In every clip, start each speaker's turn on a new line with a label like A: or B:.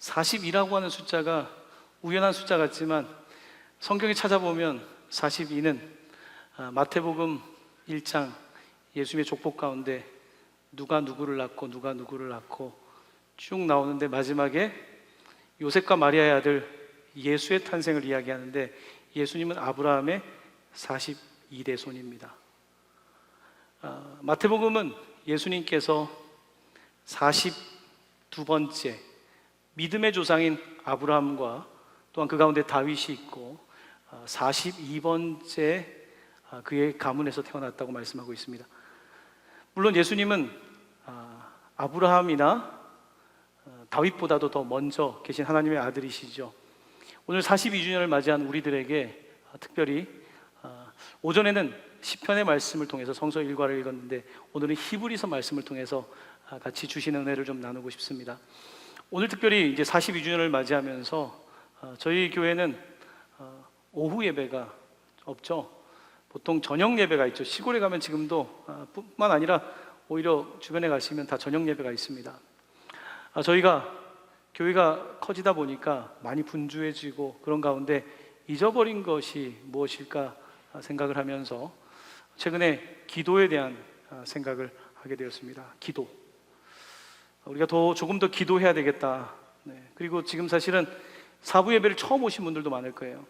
A: 42라고 하는 숫자가 우연한 숫자 같지만 성경에 찾아보면 42는 마태복음 1장 예수님의 족복 가운데 누가 누구를 낳고 누가 누구를 낳고 쭉 나오는데 마지막에 요셉과 마리아의 아들 예수의 탄생을 이야기하는데 예수님은 아브라함의 42대 손입니다. 마태복음은 예수님께서 42번째 믿음의 조상인 아브라함과 또한 그 가운데 다윗이 있고 42번째 그의 가문에서 태어났다고 말씀하고 있습니다. 물론 예수님은 아브라함이나 다윗보다도 더 먼저 계신 하나님의 아들이시죠. 오늘 42주년을 맞이한 우리들에게 특별히 오전에는 시편의 말씀을 통해서 성서 일과를 읽었는데 오늘은 히브리서 말씀을 통해서 같이 주시는 은혜를 좀 나누고 싶습니다. 오늘 특별히 이제 42주년을 맞이하면서 저희 교회는 오후 예배가 없죠. 보통 저녁 예배가 있죠. 시골에 가면 지금도 뿐만 아니라 오히려 주변에 가시면 다 저녁 예배가 있습니다. 저희가 교회가 커지다 보니까 많이 분주해지고 그런 가운데 잊어버린 것이 무엇일까 생각을 하면서 최근에 기도에 대한 생각을 하게 되었습니다. 기도. 우리가 조금 더 기도해야 되겠다. 그리고 지금 사실은 사부 예배를 처음 오신 분들도 많을 거예요.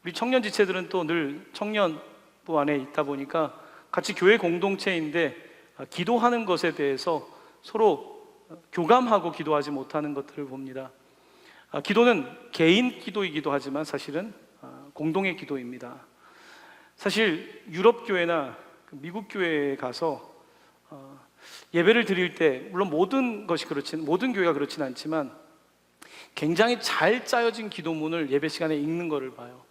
A: 우리 청년 지체들은 또 늘 청년부 안에 있다 보니까 같이 교회 공동체인데 기도하는 것에 대해서 서로 교감하고 기도하지 못하는 것들을 봅니다. 기도는 개인 기도이기도 하지만 사실은 공동의 기도입니다. 사실 유럽 교회나 미국 교회에 가서 예배를 드릴 때 물론 모든 교회가 그렇지는 않지만 굉장히 잘 짜여진 기도문을 예배 시간에 읽는 것을 봐요.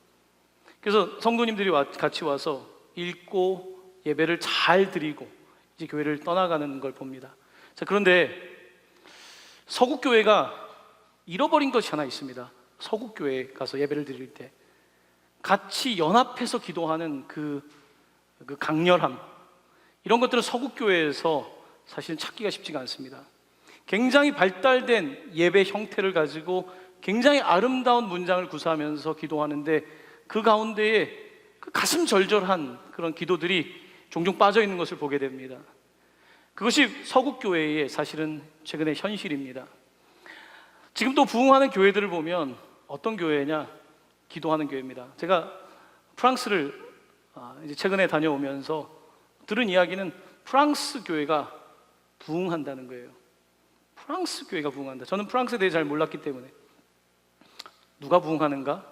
A: 그래서 성도님들이 같이 와서 읽고 예배를 잘 드리고 이제 교회를 떠나가는 걸 봅니다. 자, 그런데 서구교회가 잃어버린 것이 하나 있습니다. 서구교회에 가서 예배를 드릴 때 같이 연합해서 기도하는 그 강렬함, 이런 것들은 서구교회에서 사실 찾기가 쉽지가 않습니다. 굉장히 발달된 예배 형태를 가지고 굉장히 아름다운 문장을 구사하면서 기도하는데 그 가운데에 그 가슴 절절한 그런 기도들이 종종 빠져 있는 것을 보게 됩니다. 그것이 서구교회의 사실은 최근의 현실입니다. 지금 또 부흥하는 교회들을 보면 어떤 교회냐? 기도하는 교회입니다. 제가 프랑스를 이제 최근에 다녀오면서 들은 이야기는 프랑스 교회가 부흥한다는 거예요. 프랑스 교회가 부흥한다. 저는 프랑스에 대해 잘 몰랐기 때문에 누가 부흥하는가?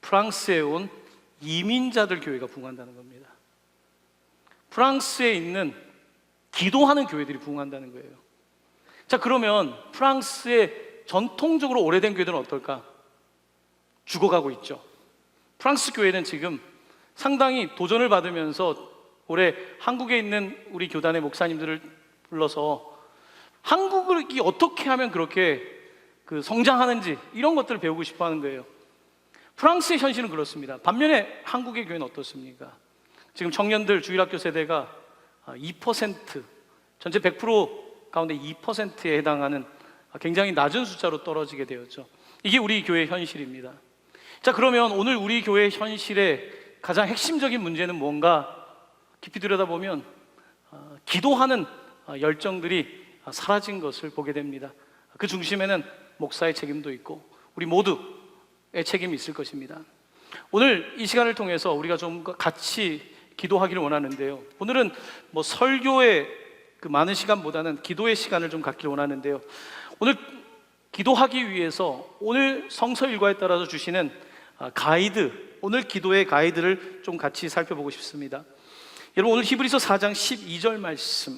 A: 프랑스에 온 이민자들 교회가 부흥한다는 겁니다. 프랑스에 있는 기도하는 교회들이 부흥한다는 거예요. 자, 그러면 프랑스의 전통적으로 오래된 교회들은 어떨까? 죽어가고 있죠. 프랑스 교회는 지금 상당히 도전을 받으면서 올해 한국에 있는 우리 교단의 목사님들을 불러서 한국이 어떻게 하면 그렇게 성장하는지 이런 것들을 배우고 싶어 하는 거예요. 프랑스의 현실은 그렇습니다. 반면에 한국의 교회는 어떻습니까? 지금 청년들 주일학교 세대가 2%, 전체 100% 가운데 2%에 해당하는 굉장히 낮은 숫자로 떨어지게 되었죠. 이게 우리 교회의 현실입니다. 자, 그러면 오늘 우리 교회의 현실의 가장 핵심적인 문제는 뭔가 깊이 들여다보면 기도하는 열정들이 사라진 것을 보게 됩니다. 그 중심에는 목사의 책임도 있고 우리 모두의 책임이 있을 것입니다. 오늘 이 시간을 통해서 우리가 좀 같이 기도하기를 원하는데요. 오늘은 설교의 그 많은 시간보다는 기도의 시간을 좀 갖기를 원하는데요. 오늘 기도하기 위해서 오늘 성서 일과에 따라서 주시는 가이드, 오늘 기도의 가이드를 좀 같이 살펴보고 싶습니다. 여러분, 오늘 히브리서 4장 12절 말씀,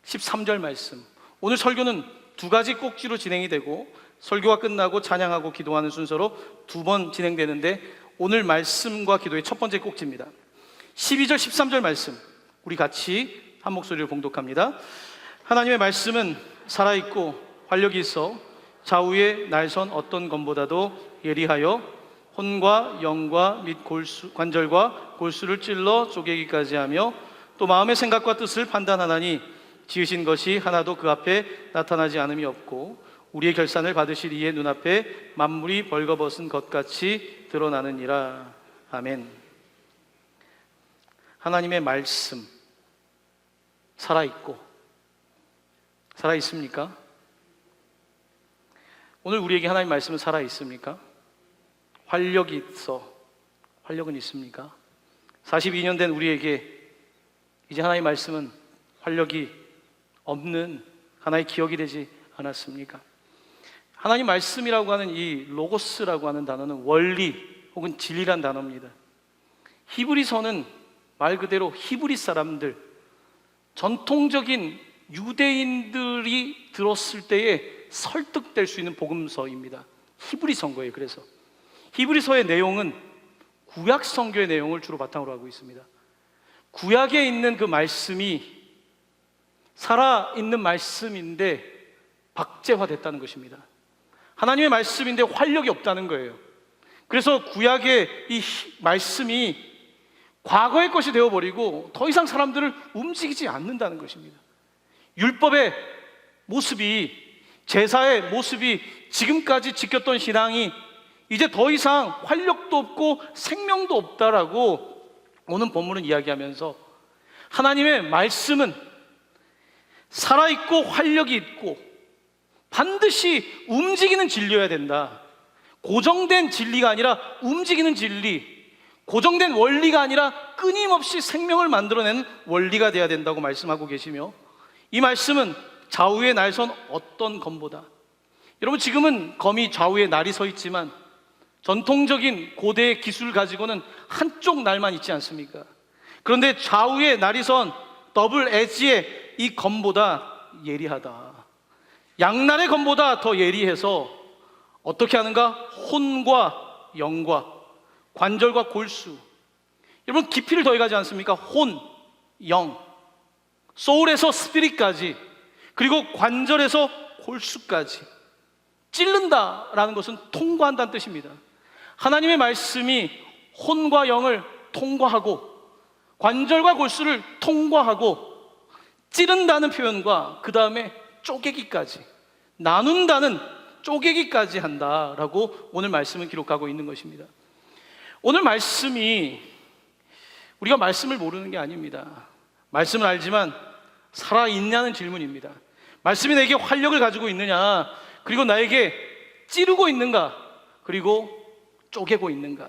A: 13절 말씀, 오늘 설교는 두 가지 꼭지로 진행이 되고 설교가 끝나고 찬양하고 기도하는 순서로 두 번 진행되는데 오늘 말씀과 기도의 첫 번째 꼭지입니다. 12절 13절 말씀 우리 같이 한 목소리로 봉독합니다. 하나님의 말씀은 살아있고 활력이 있어 좌우의 날선 어떤 검보다도 예리하여 혼과 영과 및 관절과 골수를 찔러 쪼개기까지 하며 또 마음의 생각과 뜻을 판단하나니 지으신 것이 하나도 그 앞에 나타나지 않음이 없고 우리의 결산을 받으실 이의 눈앞에 만물이 벌거벗은 것 같이 드러나느니라. 아멘. 하나님의 말씀 살아있고 살아있습니까? 오늘 우리에게 하나님의 말씀은 살아있습니까? 활력이 있어 활력은 있습니까? 42년 된 우리에게 이제 하나님의 말씀은 활력이 없는 하나의 기억이 되지 않았습니까? 하나님 말씀이라고 하는 이 로고스라고 하는 단어는 원리 혹은 진리란 단어입니다. 히브리서는 말 그대로 히브리 사람들, 전통적인 유대인들이 들었을 때에 설득될 수 있는 복음서입니다. 히브리서인 거예요. 그래서 히브리서의 내용은 구약 성경의 내용을 주로 바탕으로 하고 있습니다. 구약에 있는 그 말씀이 살아있는 말씀인데 박제화됐다는 것입니다. 하나님의 말씀인데 활력이 없다는 거예요. 그래서 구약의 이 말씀이 과거의 것이 되어버리고 더 이상 사람들을 움직이지 않는다는 것입니다. 율법의 모습이, 제사의 모습이, 지금까지 지켰던 신앙이 이제 더 이상 활력도 없고 생명도 없다라고 오늘 본문은 이야기하면서 하나님의 말씀은 살아있고 활력이 있고 반드시 움직이는 진리여야 된다. 고정된 진리가 아니라 움직이는 진리, 고정된 원리가 아니라 끊임없이 생명을 만들어내는 원리가 돼야 된다고 말씀하고 계시며, 이 말씀은 좌우의 날선 어떤 검보다, 여러분 지금은 검이 좌우에 날이 서 있지만 전통적인 고대의 기술을 가지고는 한쪽 날만 있지 않습니까? 그런데 좌우에 날이 선 더블 엣지의 이 검보다 예리하다. 양날의 검보다 더 예리해서 어떻게 하는가? 혼과 영과 관절과 골수, 여러분 깊이를 더해가지 않습니까? 혼, 영, 소울에서 스피릿까지, 그리고 관절에서 골수까지 찔른다라는 것은 통과한다는 뜻입니다. 하나님의 말씀이 혼과 영을 통과하고 관절과 골수를 통과하고 찌른다는 표현과 그 다음에 쪼개기까지, 나눈다는 쪼개기까지 한다라고 오늘 말씀을 기록하고 있는 것입니다. 오늘 말씀이 우리가 말씀을 모르는 게 아닙니다. 말씀을 알지만 살아있냐는 질문입니다. 말씀이 내게 활력을 가지고 있느냐, 그리고 나에게 찌르고 있는가, 그리고 쪼개고 있는가,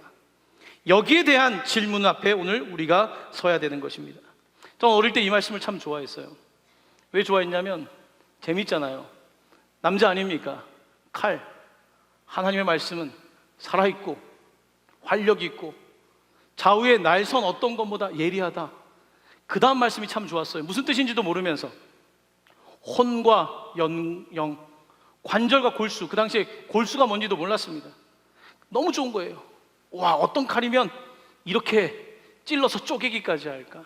A: 여기에 대한 질문 앞에 오늘 우리가 서야 되는 것입니다. 저는 어릴 때 이 말씀을 참 좋아했어요. 왜 좋아했냐면 재밌잖아요. 남자 아닙니까? 칼. 하나님의 말씀은 살아있고 활력이 있고 좌우의 날선 어떤 것보다 예리하다. 그 다음 말씀이 참 좋았어요. 무슨 뜻인지도 모르면서 혼과 영, 관절과 골수, 그 당시에 골수가 뭔지도 몰랐습니다. 너무 좋은 거예요. 와, 어떤 칼이면 이렇게 찔러서 쪼개기까지 할까?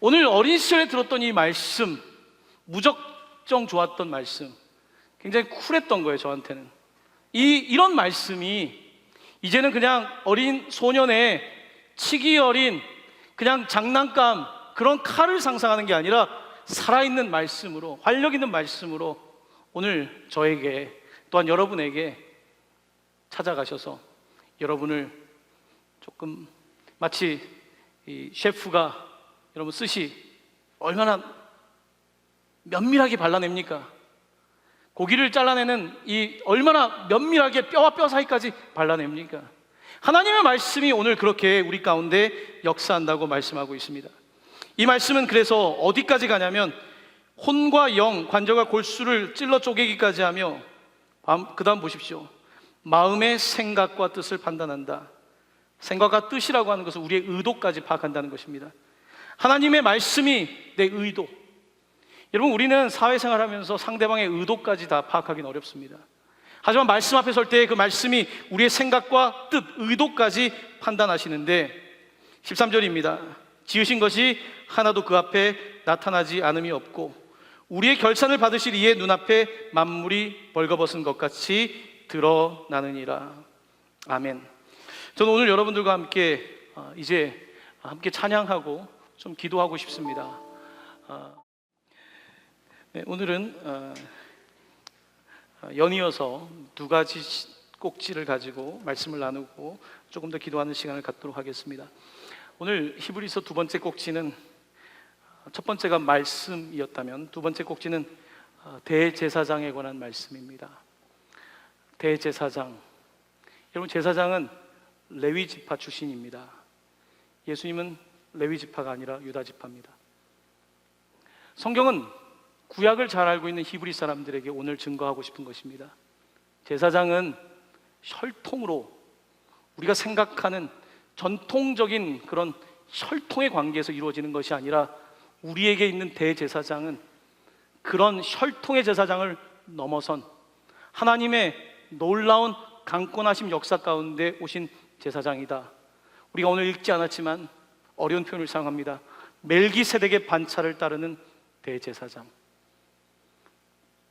A: 오늘 어린 시절에 들었던 이 말씀, 무적정 좋았던 말씀, 굉장히 쿨했던 거예요. 저한테는 이런 말씀이 이제는 그냥 어린 소년의 치기 어린 그냥 장난감, 그런 칼을 상상하는 게 아니라 살아있는 말씀으로, 활력 있는 말씀으로 오늘 저에게 또한 여러분에게 찾아가셔서 여러분을 조금 마치 이 셰프가 여러분 스시 얼마나 면밀하게 발라냅니까? 고기를 잘라내는 이 얼마나 면밀하게 뼈와 뼈 사이까지 발라냅니까? 하나님의 말씀이 오늘 그렇게 우리 가운데 역사한다고 말씀하고 있습니다. 이 말씀은 그래서 어디까지 가냐면 혼과 영, 관절과 골수를 찔러 쪼개기까지 하며, 그 다음 보십시오. 마음의 생각과 뜻을 판단한다. 생각과 뜻이라고 하는 것은 우리의 의도까지 파악한다는 것입니다. 하나님의 말씀이 내 의도. 여러분 우리는 사회생활하면서 상대방의 의도까지 다 파악하기는 어렵습니다. 하지만 말씀 앞에 설 때 그 말씀이 우리의 생각과 뜻, 의도까지 판단하시는데 13절입니다. 지으신 것이 하나도 그 앞에 나타나지 않음이 없고 우리의 결산을 받으실 이의 눈앞에 만물이 벌거벗은 것 같이 드러나느니라. 아멘. 저는 오늘 여러분들과 함께 이제 함께 찬양하고 좀 기도하고 싶습니다. 네, 오늘은 연이어서 두 가지 꼭지를 가지고 말씀을 나누고 조금 더 기도하는 시간을 갖도록 하겠습니다. 오늘 히브리서 두 번째 꼭지는, 첫 번째가 말씀이었다면 두 번째 꼭지는 대제사장에 관한 말씀입니다. 대제사장, 여러분, 제사장은 레위 지파 출신입니다. 예수님은 레위 지파가 아니라 유다 지파입니다. 성경은 구약을 잘 알고 있는 히브리 사람들에게 오늘 증거하고 싶은 것입니다. 제사장은 혈통으로, 우리가 생각하는 전통적인 그런 혈통의 관계에서 이루어지는 것이 아니라, 우리에게 있는 대제사장은 그런 혈통의 제사장을 넘어선 하나님의 놀라운 강권하심 역사 가운데 오신 제사장이다. 우리가 오늘 읽지 않았지만 어려운 표현을 사용합니다. 멜기세덱의 반차를 따르는 대제사장.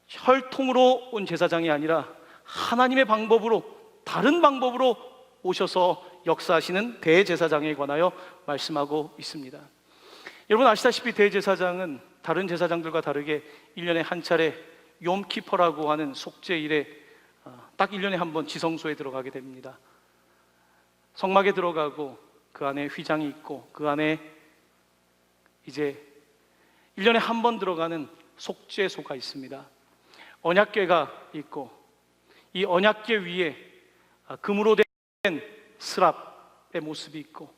A: 혈통으로 온 제사장이 아니라 하나님의 방법으로, 다른 방법으로 오셔서 역사하시는 대제사장에 관하여 말씀하고 있습니다. 여러분 아시다시피 대제사장은 다른 제사장들과 다르게 1년에 한 차례 욤키퍼라고 하는 속죄일에 딱 1년에 한 번 지성소에 들어가게 됩니다. 성막에 들어가고 그 안에 휘장이 있고, 그 안에 이제 1년에 한 번 들어가는 속죄소가 있습니다. 언약궤가 있고, 이 언약궤 위에 금으로 된 스랍의 모습이 있고,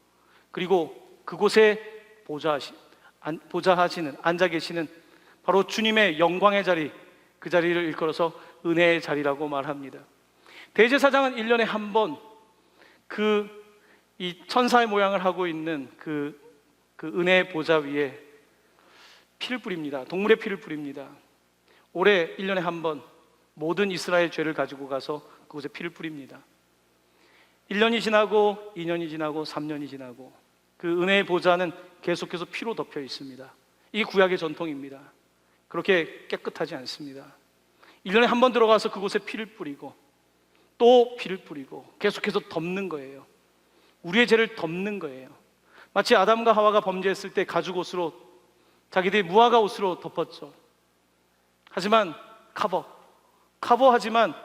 A: 그리고 그곳에 앉아 계시는 바로 주님의 영광의 자리, 그 자리를 일컬어서 은혜의 자리라고 말합니다. 대제사장은 1년에 한 번 이 천사의 모양을 하고 있는 그 은혜의 보좌 위에 피를 뿌립니다. 동물의 피를 뿌립니다. 올해 1년에 한 번 모든 이스라엘 죄를 가지고 가서 그곳에 피를 뿌립니다. 1년이 지나고 2년이 지나고 3년이 지나고 그 은혜의 보좌는 계속해서 피로 덮여 있습니다. 이게 구약의 전통입니다. 그렇게 깨끗하지 않습니다. 1년에 한 번 들어가서 그곳에 피를 뿌리고 또 피를 뿌리고 계속해서 덮는 거예요. 우리의 죄를 덮는 거예요. 마치 아담과 하와가 범죄했을 때 가죽 옷으로, 자기들이 무화과 옷으로 덮었죠. 하지만 하지만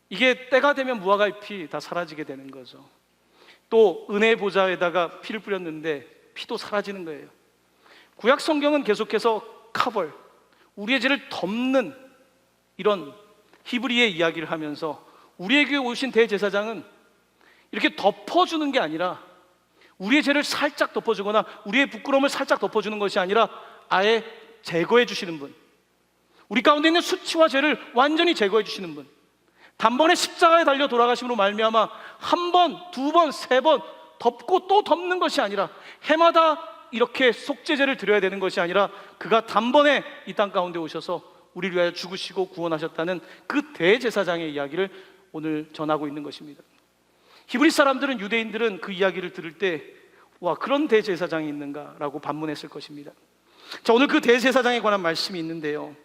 A: 이게 때가 되면 무화과 잎이 다 사라지게 되는 거죠. 또 은혜의 보좌에다가 피를 뿌렸는데 피도 사라지는 거예요. 구약 성경은 계속해서 우리의 죄를 덮는 이런 히브리의 이야기를 하면서, 우리에게 오신 대제사장은 이렇게 덮어주는 게 아니라, 우리의 죄를 살짝 덮어주거나 우리의 부끄러움을 살짝 덮어주는 것이 아니라 아예 제거해 주시는 분, 우리 가운데 있는 수치와 죄를 완전히 제거해 주시는 분, 단번에 십자가에 달려 돌아가심으로 말미암아 한 번, 두 번, 세 번 덮고 또 덮는 것이 아니라, 해마다 이렇게 속죄제를 드려야 되는 것이 아니라, 그가 단번에 이 땅 가운데 오셔서 우리를 위하여 죽으시고 구원하셨다는 그 대제사장의 이야기를 오늘 전하고 있는 것입니다. 히브리 사람들은, 유대인들은 그 이야기를 들을 때 와, 그런 대제사장이 있는가라고 반문했을 것입니다. 자, 오늘 그 대제사장에 관한 말씀이 있는데요,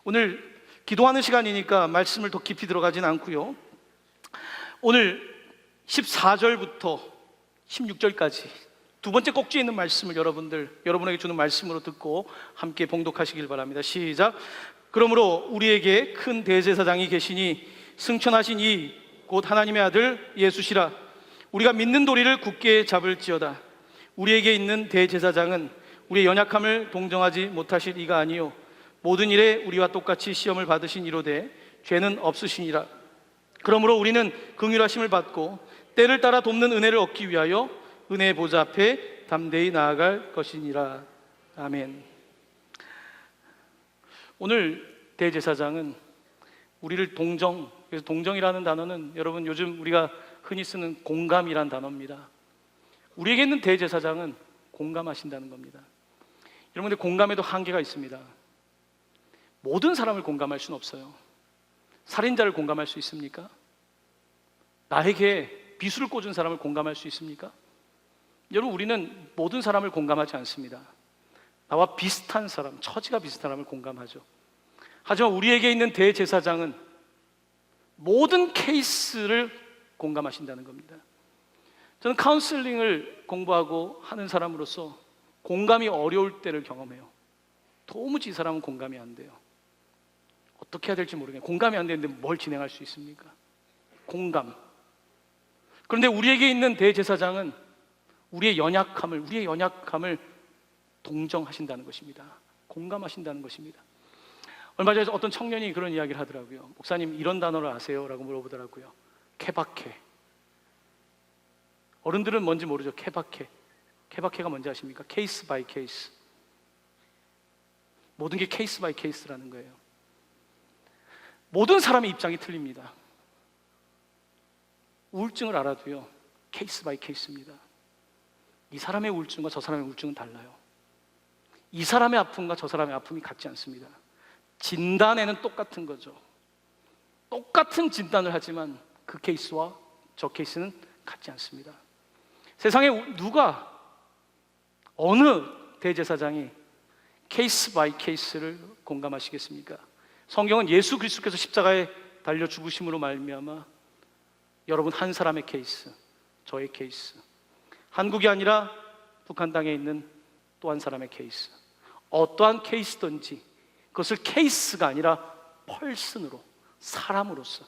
A: 오늘 기도하는 시간이니까 말씀을 더 깊이 들어가진 않고요, 오늘 14절부터 16절까지 두 번째 꼭지에 있는 말씀을 여러분에게 주는 말씀으로 듣고 함께 봉독하시길 바랍니다. 시작. 그러므로 우리에게 큰 대제사장이 계시니 승천하신 이 곧 하나님의 아들 예수시라. 우리가 믿는 도리를 굳게 잡을지어다. 우리에게 있는 대제사장은 우리의 연약함을 동정하지 못하실 이가 아니요 모든 일에 우리와 똑같이 시험을 받으신 이로되 죄는 없으시니라. 그러므로 우리는 긍휼하심을 받고 때를 따라 돕는 은혜를 얻기 위하여 은혜의 보좌 앞에 담대히 나아갈 것이니라. 아멘. 오늘 대제사장은 우리를 그래서 동정이라는 단어는 여러분 요즘 우리가 흔히 쓰는 공감이란 단어입니다. 우리에게 있는 대제사장은 공감하신다는 겁니다. 여러분, 근데 공감에도 한계가 있습니다. 모든 사람을 공감할 수는 없어요. 살인자를 공감할 수 있습니까? 나에게 비수를 꽂은 사람을 공감할 수 있습니까? 여러분, 우리는 모든 사람을 공감하지 않습니다. 나와 비슷한 사람, 처지가 비슷한 사람을 공감하죠. 하지만 우리에게 있는 대제사장은 모든 케이스를 공감하신다는 겁니다. 저는 카운슬링을 공부하고 하는 사람으로서 공감이 어려울 때를 경험해요. 도무지 이 사람은 공감이 안 돼요. 어떻게 해야 될지 모르겠어요. 공감이 안 되는데 뭘 진행할 수 있습니까? 공감. 그런데 우리에게 있는 대제사장은 우리의 연약함을 동정하신다는 것입니다. 공감하신다는 것입니다. 얼마 전에 어떤 청년이 그런 이야기를 하더라고요. 목사님, 이런 단어를 아세요? 라고 물어보더라고요. 케바케. 어른들은 뭔지 모르죠. 케바케. 케바케가 뭔지 아십니까? 케이스 바이 케이스. 모든 게 케이스 바이 케이스라는 거예요. 모든 사람의 입장이 틀립니다. 우울증을 알아도요, 케이스 바이 케이스입니다. 이 사람의 우울증과 저 사람의 우울증은 달라요. 이 사람의 아픔과 저 사람의 아픔이 같지 않습니다. 진단에는 똑같은 거죠. 똑같은 진단을 하지만 그 케이스와 저 케이스는 같지 않습니다. 세상에 누가, 어느 대제사장이 케이스 바이 케이스를 공감하시겠습니까? 성경은 예수 그리스도께서 십자가에 달려 죽으심으로 말미암아 여러분 한 사람의 케이스, 저의 케이스, 한국이 아니라 북한 땅에 있는 또 한 사람의 케이스, 어떠한 케이스든지 그것을 케이스가 아니라 펄슨으로, 사람으로서,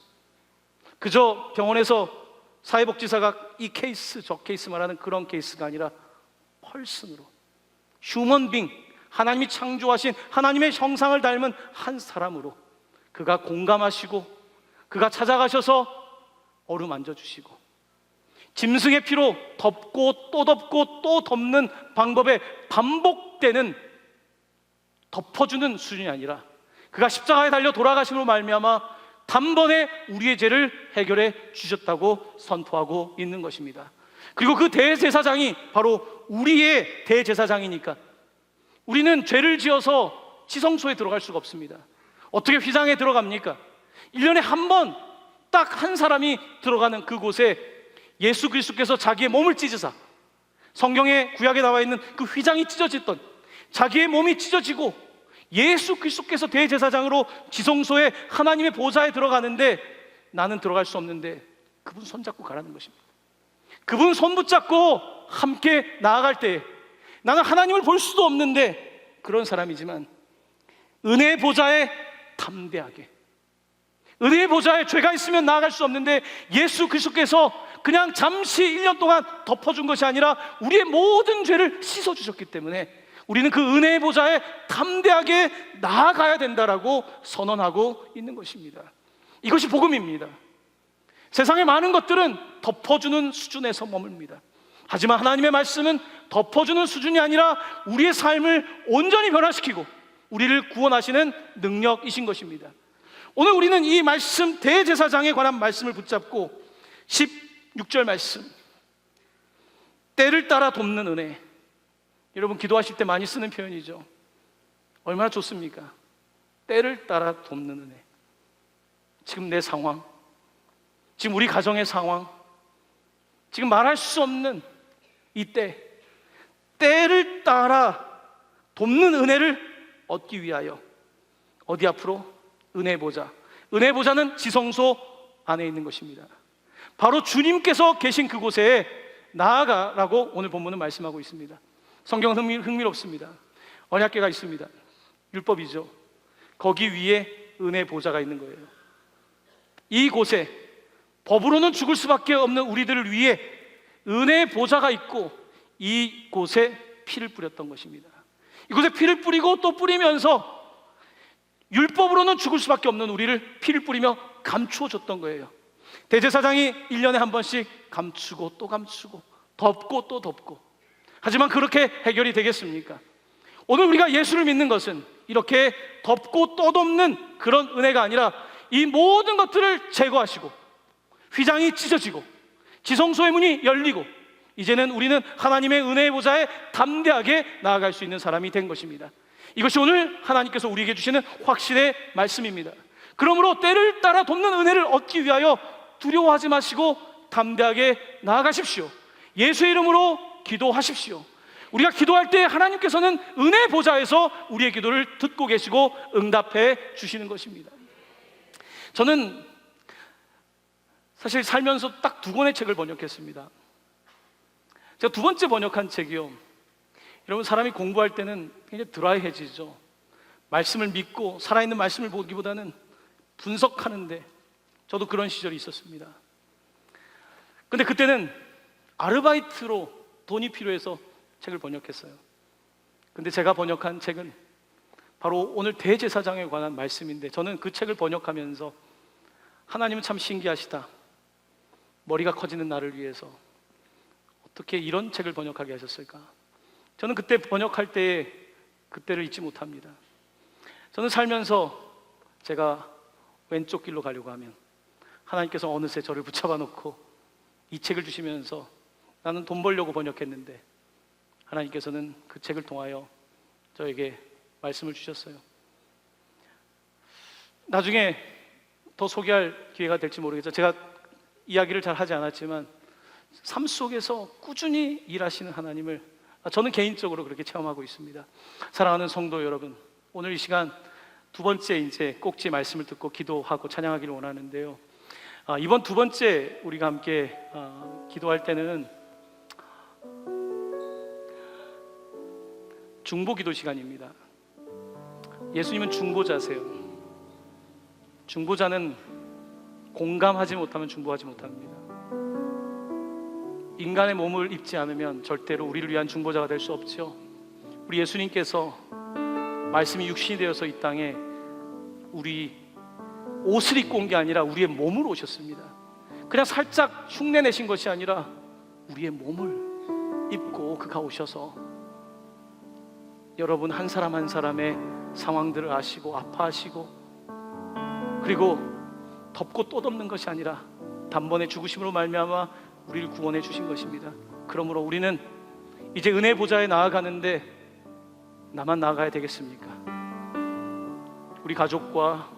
A: 그저 병원에서 사회복지사가 이 케이스 저 케이스 말하는 그런 케이스가 아니라 펄슨으로, 휴먼빙, 하나님이 창조하신 하나님의 형상을 닮은 한 사람으로 그가 공감하시고 그가 찾아가셔서 어루만져 주시고 짐승의 피로 덮고 또 덮는 방법에 반복되는 덮어주는 수준이 아니라 그가 십자가에 달려 돌아가심으로 말미암아 단번에 우리의 죄를 해결해 주셨다고 선포하고 있는 것입니다. 그리고 그 대제사장이 바로 우리의 대제사장이니까 우리는 죄를 지어서 지성소에 들어갈 수가 없습니다. 어떻게 휘장에 들어갑니까? 1년에 한 번 딱 한 사람이 들어가는 그곳에 예수 그리스도께서 자기의 몸을 찢으사, 성경에 구약에 나와 있는 그 휘장이 찢어졌던 자기의 몸이 찢어지고 예수 그리스도께서 대제사장으로 지성소에 하나님의 보좌에 들어가는데 나는 들어갈 수 없는데 그분 손잡고 가라는 것입니다. 그분 손 붙잡고 함께 나아갈 때 나는 하나님을 볼 수도 없는데 그런 사람이지만 은혜의 보좌에 담대하게, 은혜의 보좌에 죄가 있으면 나아갈 수 없는데 예수 그리스도께서 그냥 잠시 1년 동안 덮어준 것이 아니라 우리의 모든 죄를 씻어주셨기 때문에 우리는 그 은혜의 보좌에 담대하게 나아가야 된다라고 선언하고 있는 것입니다. 이것이 복음입니다. 세상의 많은 것들은 덮어주는 수준에서 머뭅니다. 하지만 하나님의 말씀은 덮어주는 수준이 아니라 우리의 삶을 온전히 변화시키고 우리를 구원하시는 능력이신 것입니다. 오늘 우리는 이 말씀, 대제사장에 관한 말씀을 붙잡고 16절 말씀, 때를 따라 돕는 은혜. 여러분 기도하실 때 많이 쓰는 표현이죠. 얼마나 좋습니까? 때를 따라 돕는 은혜. 지금 내 상황, 지금 우리 가정의 상황, 지금 말할 수 없는 이 때를 따라 돕는 은혜를 얻기 위하여 어디 앞으로? 은혜 보좌. 은혜 보좌는 지성소 안에 있는 것입니다. 바로 주님께서 계신 그곳에 나아가라고 오늘 본문은 말씀하고 있습니다. 성경은 흥미롭습니다. 언약궤가 있습니다. 율법이죠. 거기 위에 은혜 보좌가 있는 거예요. 이곳에 법으로는 죽을 수밖에 없는 우리들을 위해 은혜 보좌가 있고 이곳에 피를 뿌렸던 것입니다. 이곳에 피를 뿌리고 또 뿌리면서 율법으로는 죽을 수밖에 없는 우리를 피를 뿌리며 감추어줬던 거예요. 대제사장이 1년에 한 번씩 감추고 또 감추고 덮고 또 덮고, 하지만 그렇게 해결이 되겠습니까? 오늘 우리가 예수를 믿는 것은 이렇게 덮고 또 덮는 그런 은혜가 아니라 이 모든 것들을 제거하시고 휘장이 찢어지고 지성소의 문이 열리고 이제는 우리는 하나님의 은혜의 보좌에 담대하게 나아갈 수 있는 사람이 된 것입니다. 이것이 오늘 하나님께서 우리에게 주시는 확신의 말씀입니다. 그러므로 때를 따라 돕는 은혜를 얻기 위하여 두려워하지 마시고 담대하게 나아가십시오. 예수의 이름으로 기도하십시오. 우리가 기도할 때 하나님께서는 은혜 보좌에서 우리의 기도를 듣고 계시고 응답해 주시는 것입니다. 저는 사실 살면서 딱 2권의 책을 번역했습니다. 제가 2번째 번역한 책이요, 여러분 사람이 공부할 때는 굉장히 드라이해지죠. 말씀을 믿고 살아있는 말씀을 보기보다는 분석하는데 저도 그런 시절이 있었습니다. 근데 그때는 아르바이트로 돈이 필요해서 책을 번역했어요. 근데 제가 번역한 책은 바로 오늘 대제사장에 관한 말씀인데, 저는 그 책을 번역하면서 하나님은 참 신기하시다. 머리가 커지는 나를 위해서 어떻게 이런 책을 번역하게 하셨을까? 저는 그때 번역할 때 그때를 잊지 못합니다. 저는 살면서 제가 왼쪽 길로 가려고 하면 하나님께서 어느새 저를 붙잡아 놓고 이 책을 주시면서, 나는 돈 벌려고 번역했는데 하나님께서는 그 책을 통하여 저에게 말씀을 주셨어요. 나중에 더 소개할 기회가 될지 모르겠죠. 제가 이야기를 잘 하지 않았지만 삶 속에서 꾸준히 일하시는 하나님을 저는 개인적으로 그렇게 체험하고 있습니다. 사랑하는 성도 여러분, 오늘 이 시간 두 번째 이제 꼭지 말씀을 듣고 기도하고 찬양하기를 원하는데요. 이번 두 번째 우리가 함께 기도할 때는 중보기도 시간입니다. 예수님은 중보자세요. 중보자는 공감하지 못하면 중보하지 못합니다. 인간의 몸을 입지 않으면 절대로 우리를 위한 중보자가 될 수 없죠. 우리 예수님께서 말씀이 육신이 되어서 이 땅에 우리 옷을 입고 온 게 아니라 우리의 몸으로 오셨습니다. 그냥 살짝 흉내 내신 것이 아니라 우리의 몸을 입고 그가 오셔서 여러분 한 사람 한 사람의 상황들을 아시고 아파하시고, 그리고 덮고 또 덮는 것이 아니라 단번에 죽으심으로 말미암아 우리를 구원해 주신 것입니다. 그러므로 우리는 이제 은혜 보좌에 나아가는데 나만 나아가야 되겠습니까? 우리 가족과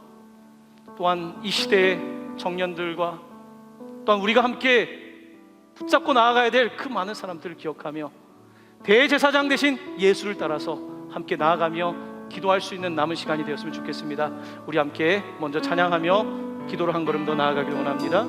A: 또한 이 시대의 청년들과 또한 우리가 함께 붙잡고 나아가야 될 그 많은 사람들을 기억하며 대제사장 대신 예수를 따라서 함께 나아가며 기도할 수 있는 남은 시간이 되었으면 좋겠습니다. 우리 함께 먼저 찬양하며 기도를 한 걸음 더 나아가길 원합니다.